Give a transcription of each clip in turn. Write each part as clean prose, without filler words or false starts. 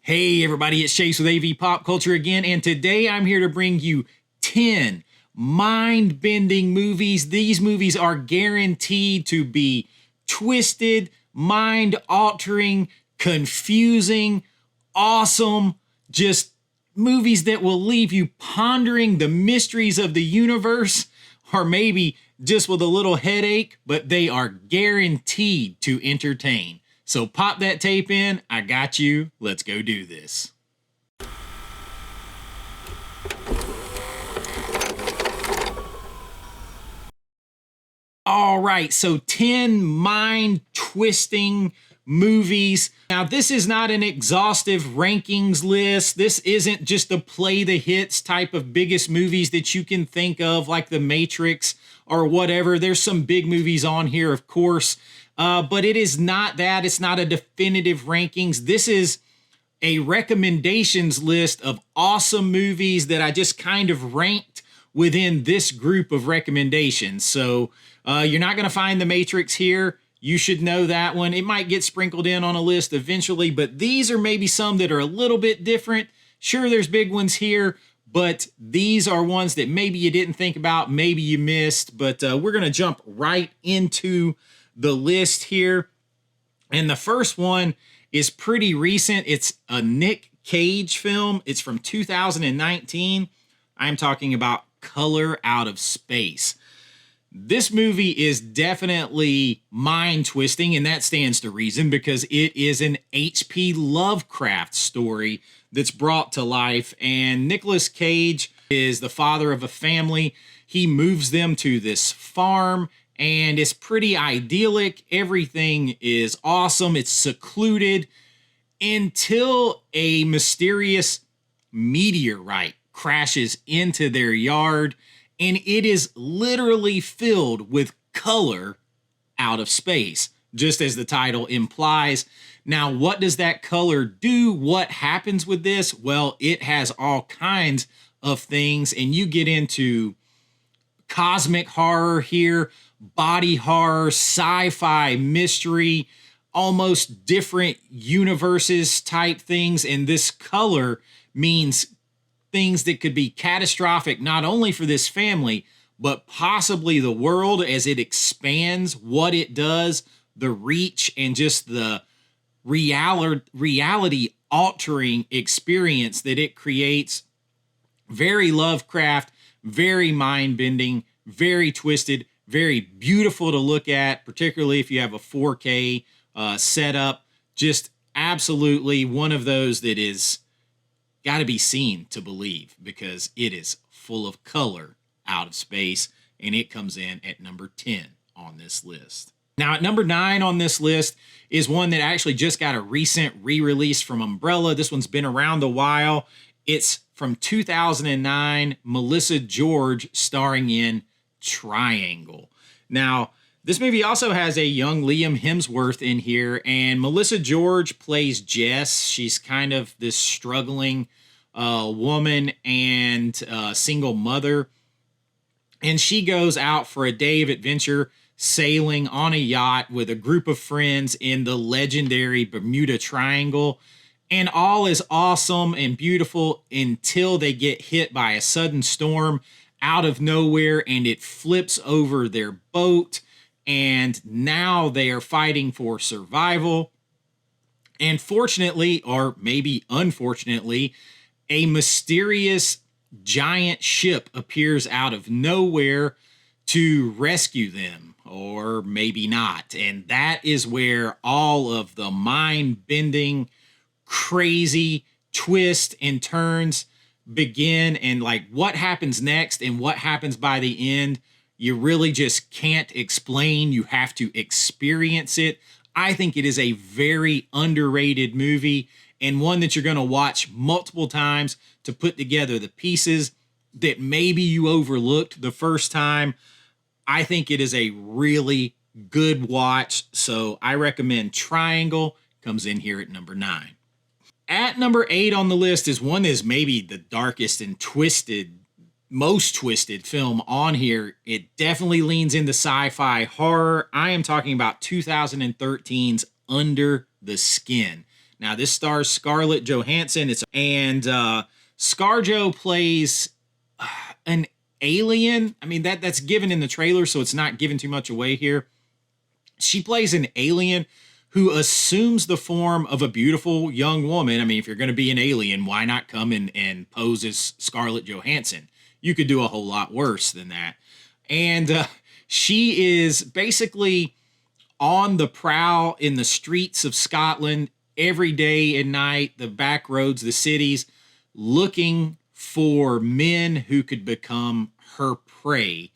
Hey everybody, it's Chase with AV Pop Culture again, and today I'm here to bring you 10 mind-bending movies. These movies are guaranteed to be twisted, mind-altering, confusing, awesome, just movies that will leave you pondering the mysteries of the universe, or maybe just with a little headache, but they are guaranteed to entertain. So pop that tape in, I got you, let's go do this. All right, so 10 mind-twisting movies. Now, this is not an exhaustive rankings list. This isn't just a play the hits type of biggest movies that you can think of, like The Matrix or whatever. There's some big movies on here, of course. But it is not that. It's not a definitive rankings. This is a recommendations list of awesome movies that I just kind of ranked within this group of recommendations. So you're not going to find The Matrix here. You should know that one. It might get sprinkled in on a list eventually, but these are maybe some that are a little bit different. Sure, there's big ones here, but these are ones that maybe you didn't think about, maybe you missed. But we're going to jump right into the list here. And the first one is pretty recent. It's a Nick Cage film. It's from 2019. I'm talking about Color Out of Space. This movie is definitely mind-twisting, and that stands to reason because it is an H.P. Lovecraft story that's brought to life. And Nicolas Cage is the father of a family. He moves them to this farm, and it's pretty idyllic. Everything is awesome. It's secluded until a mysterious meteorite crashes into their yard, and it is literally filled with color out of space, just as the title implies. Now, what does that color do? What happens with this? Well, it has all kinds of things, and you get into cosmic horror here, body horror, sci-fi, mystery, almost different universes type things. And this color means things that could be catastrophic, not only for this family, but possibly the world as it expands, what it does, the reach, and just the reality altering experience that it creates. Very Lovecraft, very mind-bending, very twisted, very beautiful to look at, particularly if you have a 4K setup. Just absolutely one of those that is got to be seen to believe, because it is full of color out of space, and it comes in at number 10 on this list. Now, at number 9 on this list is one that actually just got a recent re-release from Umbrella. This one's been around a while. It's from 2009, Melissa George starring in Triangle. Now, this movie also has a young Liam Hemsworth in here, and Melissa George plays Jess. She's kind of this struggling woman and single mother, and she goes out for a day of adventure, sailing on a yacht with a group of friends in the legendary Bermuda Triangle. And all is awesome and beautiful until they get hit by a sudden storm out of nowhere, and it flips over their boat, and now they are fighting for survival. And fortunately, or maybe unfortunately, a mysterious giant ship appears out of nowhere to rescue them, or maybe not. And that is where all of the mind-bending, crazy twists and turns begin, and like what happens next and what happens by the end, you really just can't explain. You have to experience it. I think it is a very underrated movie, and one that you're going to watch multiple times to put together the pieces that maybe you overlooked the first time. I think it is a really good watch, so I recommend Triangle. Comes in here at number 9. At number 8 on the list is one that is maybe the darkest and most twisted film on here. It definitely leans into sci-fi horror. I am talking about 2013's Under the Skin. Now, this stars Scarlett Johansson. ScarJo plays an alien. I mean, that's given in the trailer, so it's not giving too much away here. She plays an alien who assumes the form of a beautiful young woman. I mean, if you're going to be an alien, why not come in and pose as Scarlett Johansson? You could do a whole lot worse than that. And she is basically on the prowl in the streets of Scotland every day and night, the back roads, the cities, looking for men who could become her prey.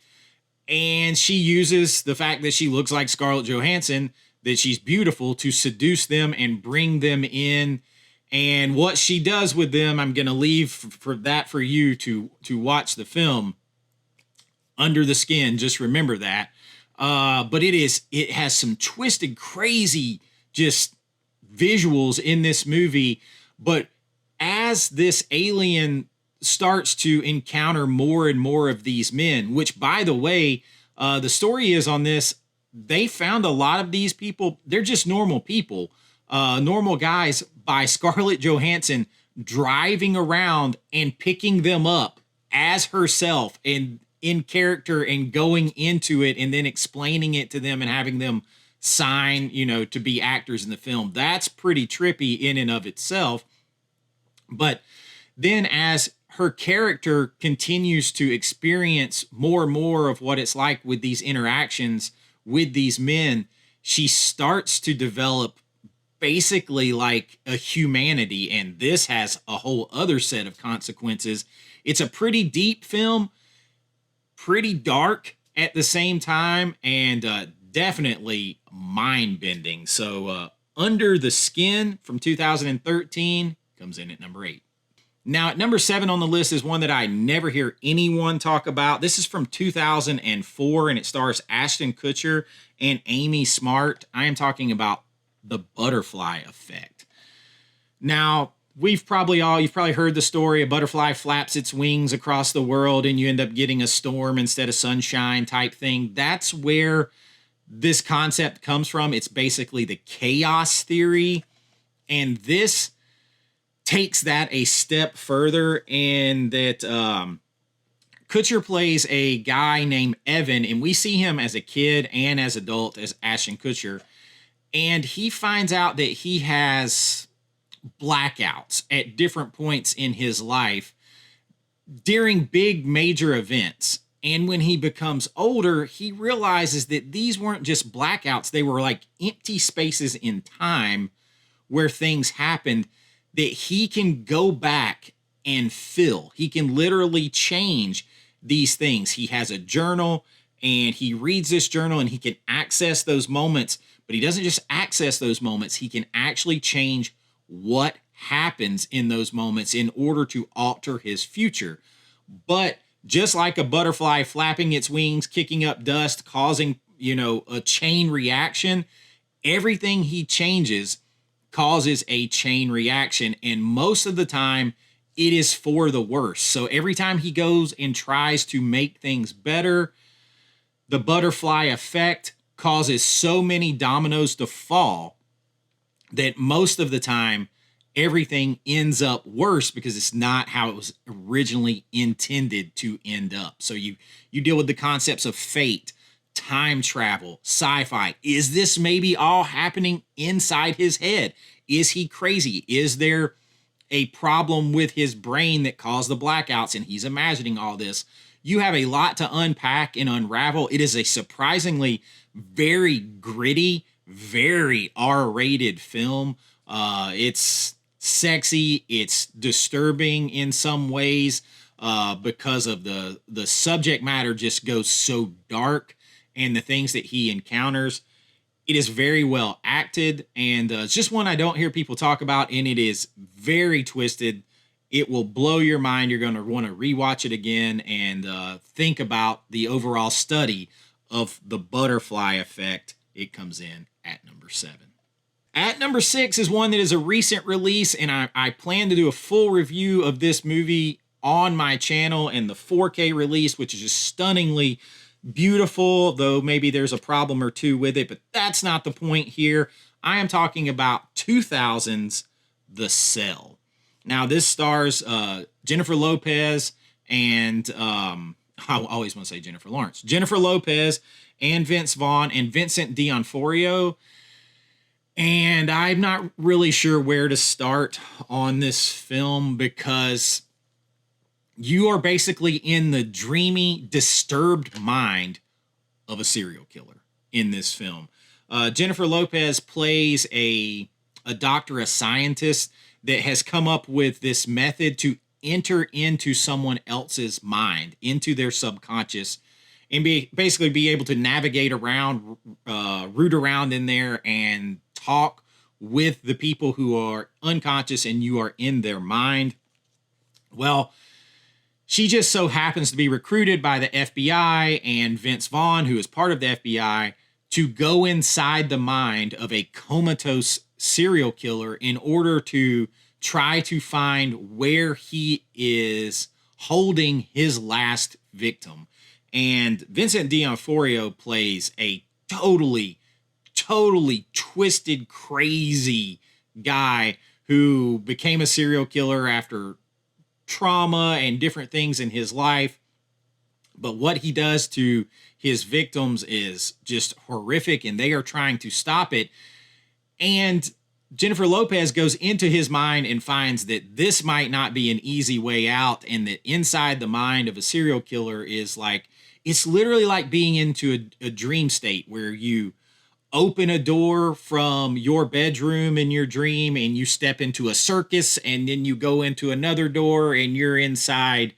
And she uses the fact that she looks like Scarlett Johansson, that she's beautiful, to seduce them and bring them in. And what she does with them, I'm going to leave for you to watch the film. Under the Skin, just remember that. But it has some twisted, crazy, just visuals in this movie. But as this alien starts to encounter more and more of these men, which, by the way, the story is on this, they found a lot of these people, they're just normal people, normal guys, by Scarlett Johansson driving around and picking them up as herself and in character and going into it and then explaining it to them and having them sign, to be actors in the film. That's pretty trippy in and of itself. But then as her character continues to experience more and more of what it's like with these interactions with these men, she starts to develop basically like a humanity. And this has a whole other set of consequences. It's a pretty deep film, pretty dark at the same time, and definitely mind-bending. So Under the Skin from 2013 comes in at number 8. Now, at number 7 on the list is one that I never hear anyone talk about. This is from 2004, and it stars Ashton Kutcher and Amy Smart. I am talking about The Butterfly Effect. Now, you've probably heard the story. A butterfly flaps its wings across the world, and you end up getting a storm instead of sunshine type thing. That's where this concept comes from. It's basically the chaos theory, and this takes that a step further in that Kutcher plays a guy named Evan, and we see him as a kid and as adult as Ashton Kutcher, and he finds out that he has blackouts at different points in his life during big major events. And when he becomes older, he realizes that these weren't just blackouts. They were like empty spaces in time where things happened that he can go back and fill. He can literally change these things. He has a journal and he reads this journal and he can access those moments, but he doesn't just access those moments. He can actually change what happens in those moments in order to alter his future. But just like a butterfly flapping its wings, kicking up dust, causing, a chain reaction, everything he changes causes a chain reaction. And most of the time, it is for the worse. So every time he goes and tries to make things better, the butterfly effect causes so many dominoes to fall that most of the time, everything ends up worse because it's not how it was originally intended to end up. So you deal with the concepts of fate, time travel, sci-fi. Is this maybe all happening inside his head? Is he crazy? Is there a problem with his brain that caused the blackouts and he's imagining all this? You have a lot to unpack and unravel. It is a surprisingly very gritty, very R-rated film. It's sexy, it's disturbing in some ways because of the subject matter just goes so dark and the things that he encounters. It is very well acted, and it's just one I don't hear people talk about, and it is very twisted. It will blow your mind. You're going to want to rewatch it again and think about the overall study of the butterfly effect. It comes in at number 7. At number 6 is one that is a recent release, and I plan to do a full review of this movie on my channel and the 4K release, which is just stunningly beautiful, though maybe there's a problem or two with it, but that's not the point here. I am talking about 2000's The Cell. Now, this stars Jennifer Lopez and I always want to say Jennifer Lawrence. Jennifer Lopez and Vince Vaughn and Vincent D'Onofrio. And I'm not really sure where to start on this film because you are basically in the dreamy, disturbed mind of a serial killer in this film. Jennifer Lopez plays a doctor, a scientist that has come up with this method to enter into someone else's mind, into their subconscious, and basically be able to navigate around, root around in there and talk with the people who are unconscious and you are in their mind. Well, she just so happens to be recruited by the FBI and Vince Vaughn, who is part of the FBI, to go inside the mind of a comatose serial killer in order to try to find where he is holding his last victim. And Vincent D'Onofrio plays a totally twisted, crazy guy who became a serial killer after trauma and different things in his life. But what he does to his victims is just horrific, and they are trying to stop it. And Jennifer Lopez goes into his mind and finds that this might not be an easy way out, and that inside the mind of a serial killer is like, it's literally like being into a dream state where you open a door from your bedroom in your dream and you step into a circus, and then you go into another door and you're inside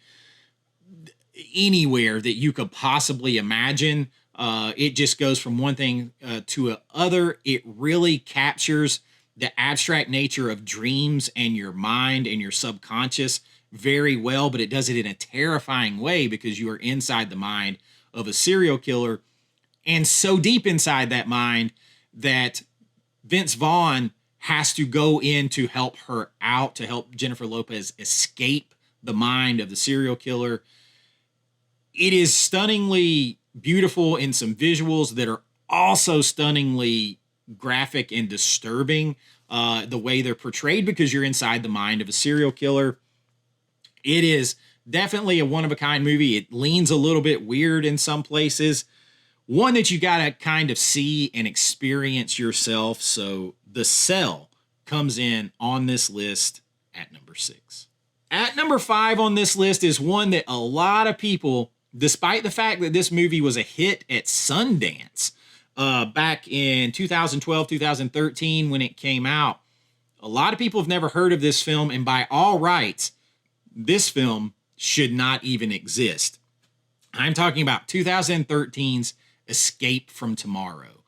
anywhere that you could possibly imagine. It just goes from one thing to another. It really captures the abstract nature of dreams and your mind and your subconscious very well, but it does it in a terrifying way because you are inside the mind of a serial killer, and so deep inside that mind that Vince Vaughn has to go in to help her out, to help Jennifer Lopez escape the mind of the serial killer. It is stunningly beautiful in some visuals that are also stunningly graphic and disturbing, the way they're portrayed, because you're inside the mind of a serial killer. It is definitely a one-of-a-kind movie. It leans a little bit weird in some places. One that you got to kind of see and experience yourself. So The Cell comes in on this list at number 6. At number 5 on this list is one that a lot of people, despite the fact that this movie was a hit at Sundance back in 2012, 2013 when it came out, a lot of people have never heard of this film, and by all rights, this film should not even exist. I'm talking about 2013's Escape from Tomorrow.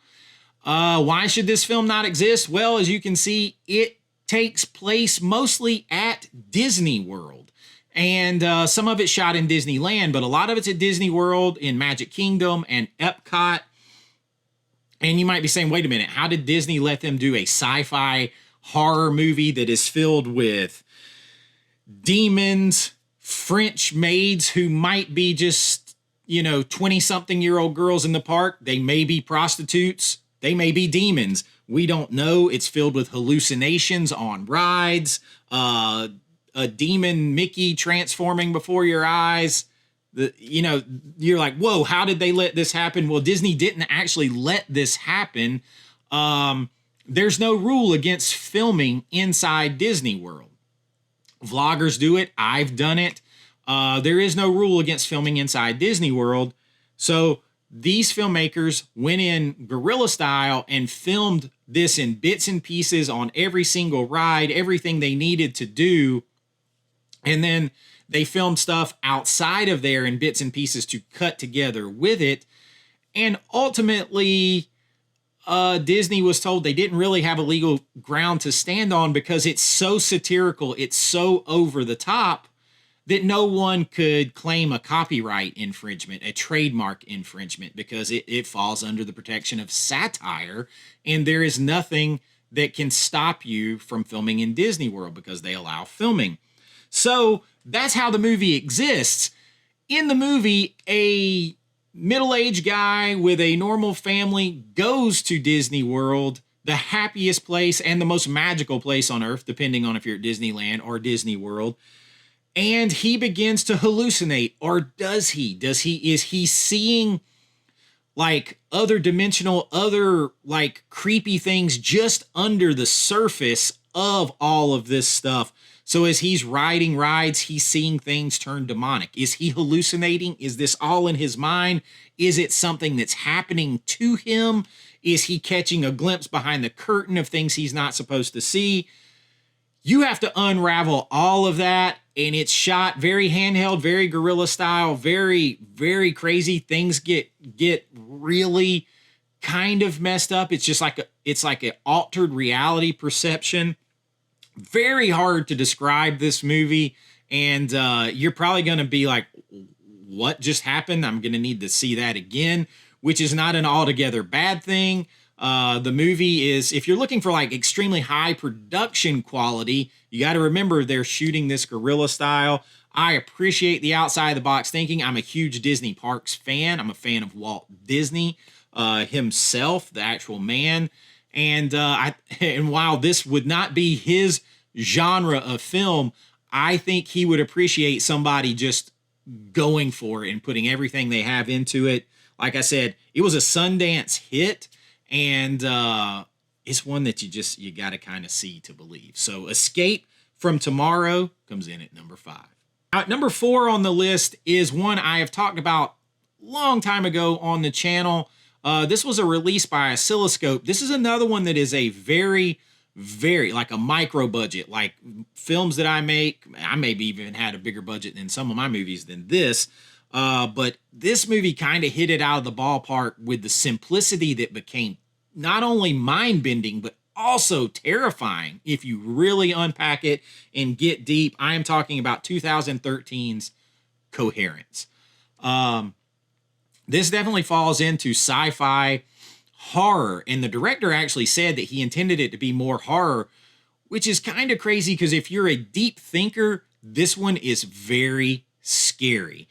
Why should this film not exist? Well, as you can see, it takes place mostly at Disney World. And some of it's shot in Disneyland, but a lot of it's at Disney World, in Magic Kingdom, and Epcot. And you might be saying, wait a minute, how did Disney let them do a sci-fi horror movie that is filled with demons, French maids who might be just, 20-something-year-old girls in the park? They may be prostitutes. They may be demons. We don't know. It's filled with hallucinations on rides, a demon Mickey transforming before your eyes. You're like, whoa, how did they let this happen? Well, Disney didn't actually let this happen. There's no rule against filming inside Disney World. Vloggers do it. I've done it. There is no rule against filming inside Disney World. So these filmmakers went in guerrilla style and filmed this in bits and pieces on every single ride, everything they needed to do. And then they filmed stuff outside of there in bits and pieces to cut together with it. And ultimately, Disney was told they didn't really have a legal ground to stand on because it's so satirical, it's so over the top, that no one could claim a copyright infringement, a trademark infringement, because it falls under the protection of satire, and there is nothing that can stop you from filming in Disney World because they allow filming. So that's how the movie exists. In the movie, a middle-aged guy with a normal family goes to Disney World. the happiest place and the most magical place on earth, depending on if you're at Disneyland or Disney World. And he begins to hallucinate, or does he? Is he seeing like other dimensional, other like creepy things just under the surface of all of this stuff? So as he's riding rides, he's seeing things turn demonic. Is he hallucinating? Is this all in his mind? Is it something that's happening to him? Is he catching a glimpse behind the curtain of things he's not supposed to see? You have to unravel all of that, and it's shot very handheld, very guerrilla style, very, very crazy. Things get really kind of messed up. It's just like an altered reality perception. Very hard to describe this movie, and you're probably going to be like, what just happened? I'm going to need to see that again, which is not an altogether bad thing. The movie is, if you're looking for like extremely high production quality, you got to remember they're shooting this guerrilla style. I appreciate the outside of the box thinking. I'm a huge Disney Parks fan. I'm a fan of Walt Disney himself, the actual man. And while this would not be his genre of film, I think he would appreciate somebody just going for it and putting everything they have into it. Like I said, it was a Sundance hit, and it's one that you got to kind of see to believe. So Escape from Tomorrow comes in at number 5. Now, at number 4 on the list is one I have talked about a long time ago on the channel. This was a release by Oscilloscope. This is another one that is a very, very, like a micro budget, like films that I make. I maybe even had a bigger budget than some of my movies than this. But this movie kind of hit it out of the ballpark with the simplicity that became not only mind-bending, but also terrifying if you really unpack it and get deep. I am talking about 2013's Coherence. This definitely falls into sci-fi horror, and the director actually said that he intended it to be more horror, which is kind of crazy because if you're a deep thinker, this one is very scary.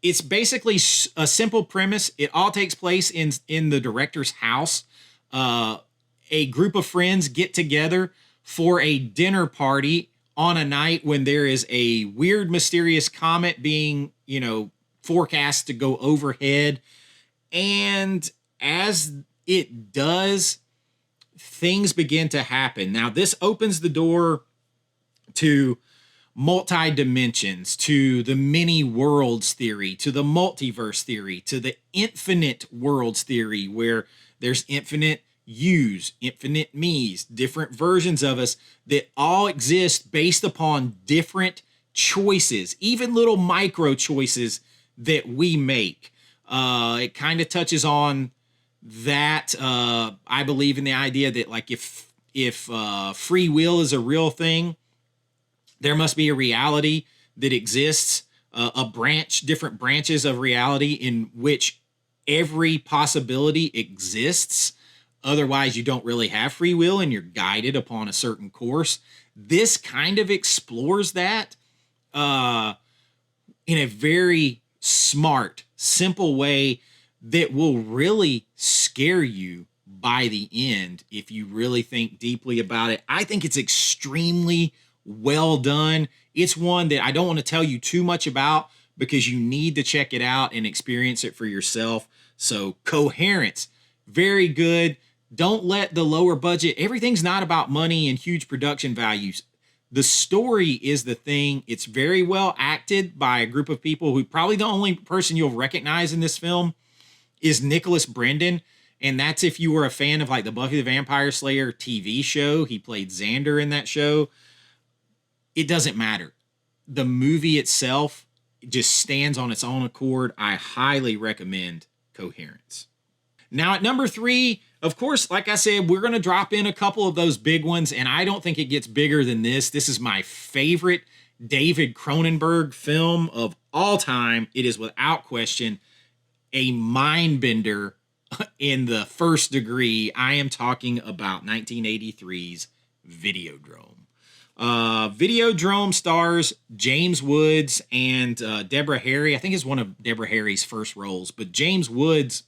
It's basically a simple premise. It all takes place in the director's house. A group of friends get together for a dinner party on a night when there is a weird, mysterious comet being, forecast to go overhead. And as it does, things begin to happen. Now, this opens the door to multi-dimensions, to the many worlds theory, to the multiverse theory, to the infinite worlds theory, where there's infinite yous, infinite me's, different versions of us that all exist based upon different choices, even little micro choices that we make. It kind of touches on that. I believe in the idea that like if free will is a real thing, there must be a reality that exists, different branches of reality in which every possibility exists. Otherwise, you don't really have free will and you're guided upon a certain course. This kind of explores that in a very smart, simple way that will really scare you by the end if you really think deeply about it. I think it's extremely well done. It's one that I don't want to tell you too much about because you need to check it out and experience it for yourself. So Coherence, very good. Don't let the lower budget, everything's not about money and huge production values. The story is the thing. It's very well acted by a group of people who probably the only person you'll recognize in this film is Nicholas Brendon. And that's if you were a fan of like the Buffy the Vampire Slayer TV show. He played Xander in that show. It doesn't matter. The movie itself just stands on its own accord. I highly recommend Coherence. Now at number 3, of course, like I said, we're going to drop in a couple of those big ones, and I don't think it gets bigger than this. This is my favorite David Cronenberg film of all time. It is without question a mind bender in the first degree. I am talking about 1983's Videodrome. Videodrome stars James Woods and Deborah Harry. I think it's one of Deborah Harry's first roles, but James Woods,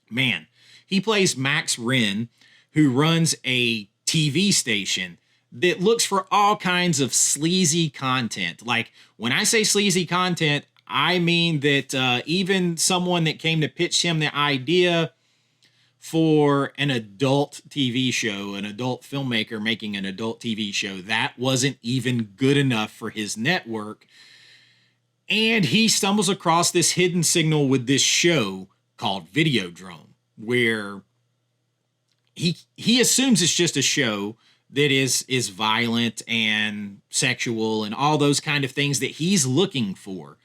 man, He plays Max Wren, who runs a TV station that looks for all kinds of sleazy content. Like, when I say sleazy content, I mean that even someone that came to pitch him the idea for an adult TV show, an adult filmmaker making an adult TV show, that wasn't even good enough for his network. And he stumbles across this hidden signal with this show called Videodrome, where he assumes it's just a show that is violent and sexual and all those kind of things that he's looking for,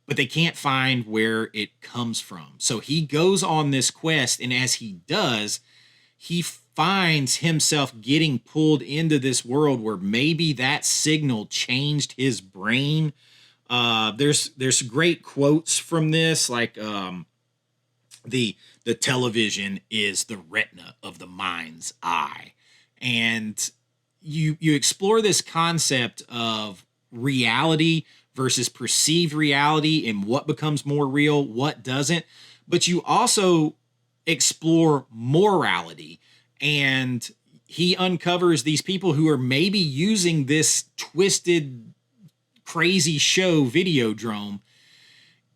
but they can't find where it comes from. So he goes on this quest, and as he does, he finds himself getting pulled into this world where maybe that signal changed his brain. There's great quotes from this, like the television is the retina of the mind's eye. And you explore this concept of reality versus perceived reality and what becomes more real, what doesn't. But you also explore morality, and he uncovers these people who are maybe using this twisted, crazy show, Videodrome,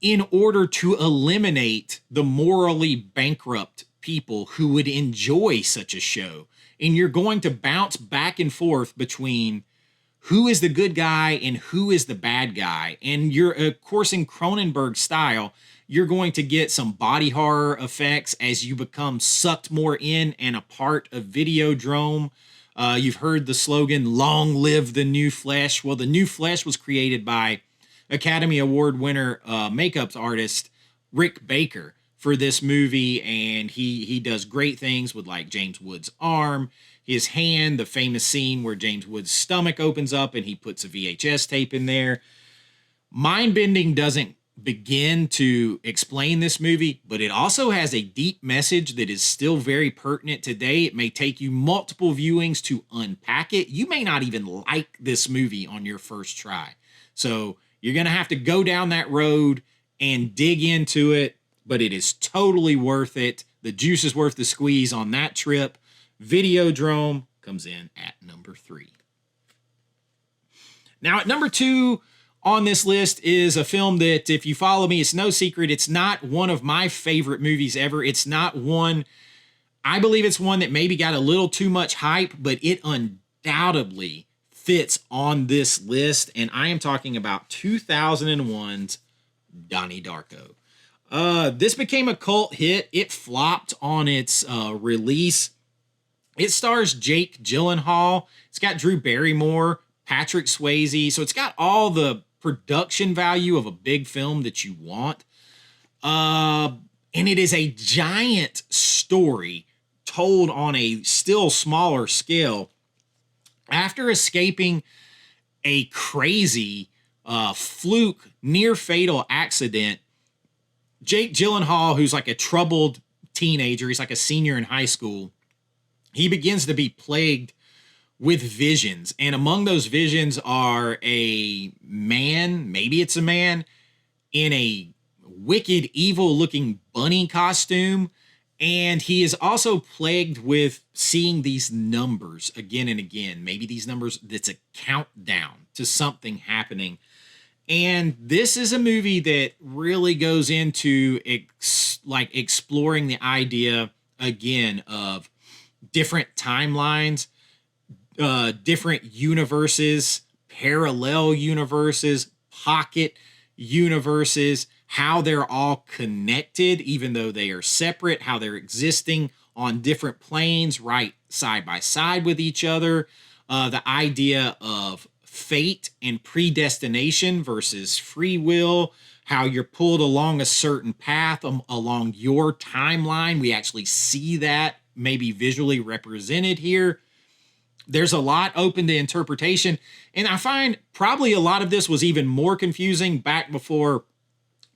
in order to eliminate the morally bankrupt people who would enjoy such a show. And you're going to bounce back and forth between who is the good guy and who is the bad guy. And you're, of course, in Cronenberg style, you're going to get some body horror effects as you become sucked more in and a part of Videodrome. You've heard the slogan, "Long live the new flesh." Well, the new flesh was created by Academy Award winner makeup artist Rick Baker for this movie, and he does great things with, like, James Woods' arm, his hand, the famous scene where James Woods' stomach opens up and he puts a VHS tape in there. Mindbending doesn't begin to explain this movie, but it also has a deep message that is still very pertinent today. It may take you multiple viewings to unpack it. You may not even like this movie on your first try. So you're going to have to go down that road and dig into it, but it is totally worth it. The juice is worth the squeeze on that trip. Videodrome comes in at number 3. Now, at number 2 on this list is a film that, if you follow me, it's no secret, it's not one of my favorite movies ever. It's not one, I believe it's one that maybe got a little too much hype, but it undoubtedly fits on this list, and I am talking about 2001's Donnie Darko. This became a cult hit. It flopped on its release. It stars Jake Gyllenhaal. It's got Drew Barrymore, Patrick Swayze. So it's got all the production value of a big film that you want. And it is a giant story told on a still smaller scale. After escaping a crazy, fluke, near-fatal accident, Jake Gyllenhaal, who's like a troubled teenager, he's like a senior in high school, he begins to be plagued with visions. And among those visions are a man, maybe it's a man, in a wicked, evil-looking bunny costume. And he is also plagued with seeing these numbers again and again. Maybe these numbers, that's a countdown to something happening. And this is a movie that really goes into exploring the idea again of different timelines, different universes, parallel universes, pocket universes, how they're all connected, even though they are separate, how they're existing on different planes, right side by side with each other. The idea of fate and predestination versus free will, how you're pulled along a certain path along your timeline. We actually see that maybe visually represented here. There's a lot open to interpretation, and I find probably a lot of this was even more confusing back before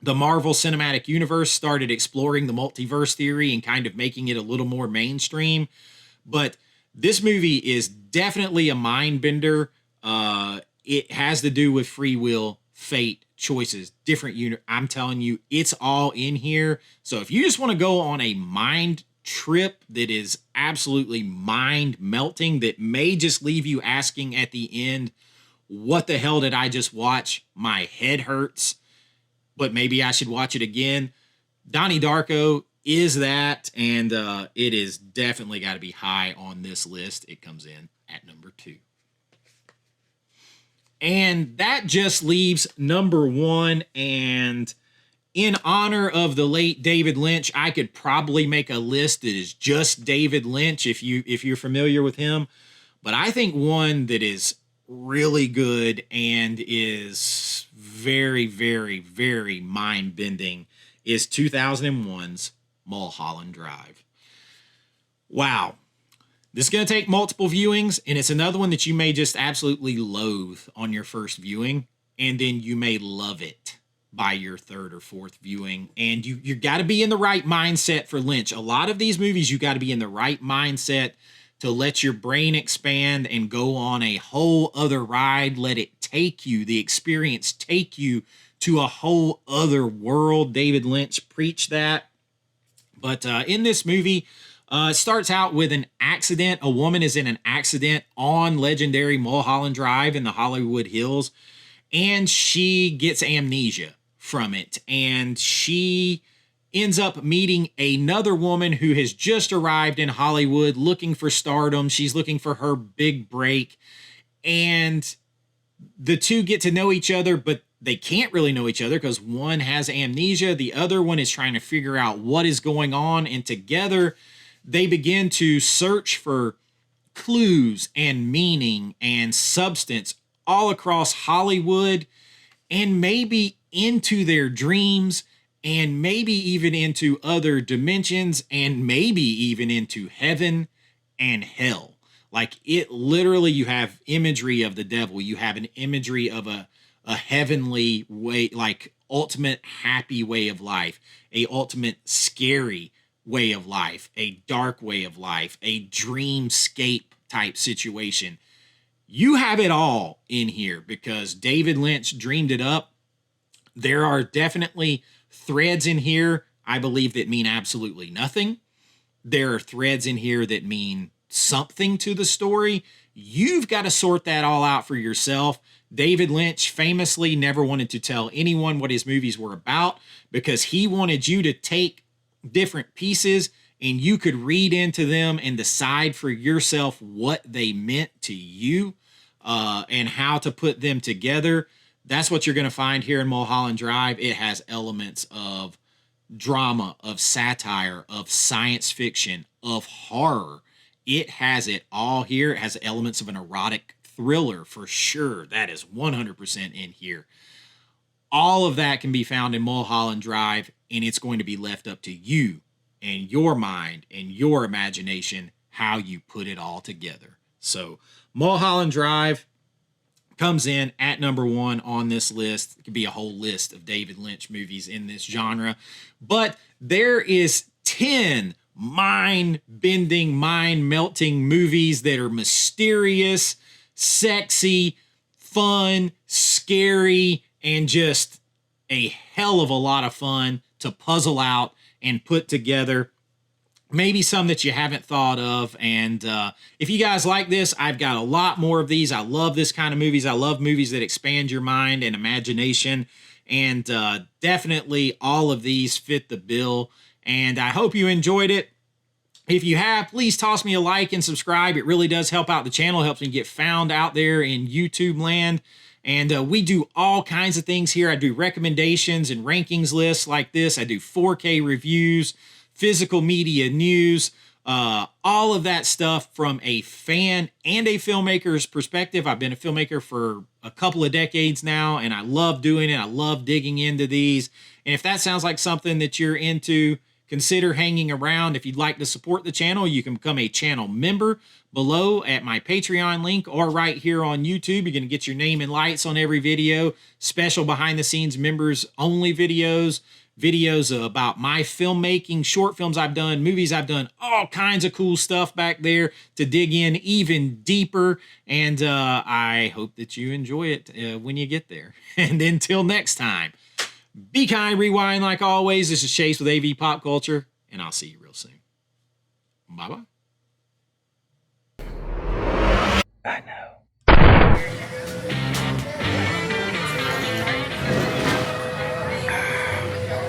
the Marvel Cinematic Universe started exploring the multiverse theory and kind of making it a little more mainstream. But this movie is definitely a mind bender. It has to do with free will, fate, choices, different I'm telling you, it's all in here. So if you just want to go on a mind trip that is absolutely mind melting, that may just leave you asking at the end, what the hell did I just watch? My head hurts, but maybe I should watch it again. Donnie Darko is that, and it is definitely got to be high on this list. It comes in at number 2. And that just leaves number 1, and in honor of the late David Lynch, I could probably make a list that is just David Lynch if you're familiar with him. But I think one that is really good and is very, very, very mind-bending is 2001's Holland Drive. Wow. This is going to take multiple viewings, and it's another one that you may just absolutely loathe on your first viewing, and then you may love it by your third or fourth viewing. And you got to be in the right mindset for Lynch. A lot of these movies, you got to be in the right mindset to let your brain expand and go on a whole other ride. Let it take you, the experience take you to a whole other world. David Lynch preached that. But in this movie, it starts out with an accident. A woman is in an accident on legendary Mulholland Drive in the Hollywood Hills, and she gets amnesia from it. And she ends up meeting another woman who has just arrived in Hollywood looking for stardom. She's looking for her big break. And the two get to know each other, but they can't really know each other because one has amnesia. The other one is trying to figure out what is going on. And together they begin to search for clues and meaning and substance all across Hollywood, and maybe into their dreams, and maybe even into other dimensions, and maybe even into heaven and hell. Like, it literally, you have imagery of the devil. You have an imagery of a heavenly way, like ultimate happy way of life, a ultimate scary way of life, a dark way of life, a dreamscape type situation. You have it all in here because David Lynch dreamed it up. There are definitely threads in here, I believe, that mean absolutely nothing. There are threads in here that mean something to the story. You've got to sort that all out for yourself. David Lynch famously never wanted to tell anyone what his movies were about because he wanted you to take different pieces and you could read into them and decide for yourself what they meant to you and how to put them together. That's what you're going to find here in Mulholland Drive. It has elements of drama, of satire, of science fiction, of horror. It has it all here. It has elements of an erotic thriller for sure. That is 100% in here. All of that can be found in Mulholland Drive, and it's going to be left up to you and your mind and your imagination how you put it all together. So Mulholland Drive comes in at number 1 on this list. It could be a whole list of David Lynch movies in this genre. But there is 10 mind-bending, mind-melting movies that are mysterious, sexy, fun, scary, and just a hell of a lot of fun to puzzle out and put together. Maybe some that you haven't thought of. And if you guys like this, I've got a lot more of these. I love this kind of movies. I love movies that expand your mind and imagination. And definitely all of these fit the bill. And I hope you enjoyed it. If you have, please toss me a like and subscribe. It really does help out the channel. It helps me get found out there in YouTube land. And we do all kinds of things here. I do recommendations and rankings lists like this. I do 4K reviews, physical media news, all of that stuff from a fan and a filmmaker's perspective. I've been a filmmaker for a couple of decades now, and I love doing it. I love digging into these. And if that sounds like something that you're into, consider hanging around. If you'd like to support the channel, you can become a channel member below at my Patreon link or right here on YouTube. You're going to get your name and lights on every video, special behind the scenes members only videos about my filmmaking, short films I've done, movies I've done, all kinds of cool stuff back there to dig in even deeper. And I hope that you enjoy it when you get there. And until next time, be kind, rewind like always. This is Chase with AV Pop Culture, and I'll see you real soon. Bye bye. I know.